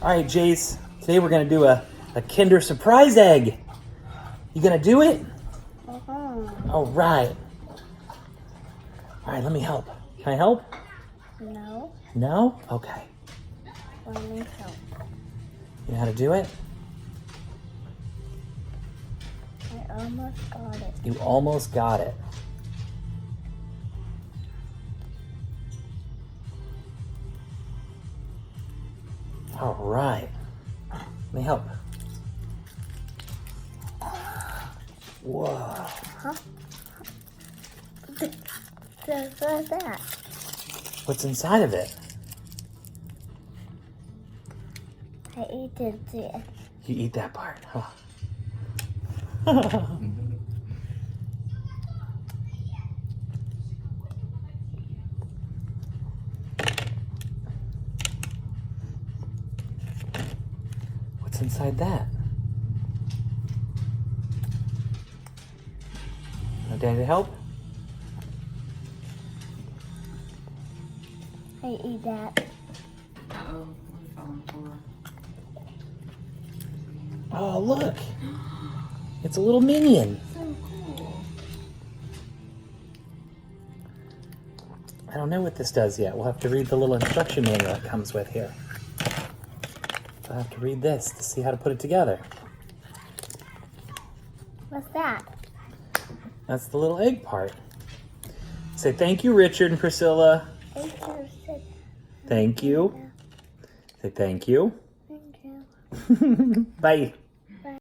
All right, Jace. Today we're gonna do a Kinder Surprise egg. You gonna do it? All right. All right, let me help. Can I help? No. No? Okay. Let me help. You know how to do it? I almost got it. You almost got it. All right. Let me help. Whoa. What's that? What's inside of it? I ate it too. You eat that part, huh? What's inside that? Want Daddy to help? I eat that. Uh-oh, we're falling for. Oh, look. It's a little minion. So cool. I don't know what this does yet. We'll have to read the little instruction manual it comes with here. I'll have to read this to see how to put it together. What's that? That's the little egg part. Say thank you, Richard and Priscilla. Thank you. Say thank you. Thank you. Bye.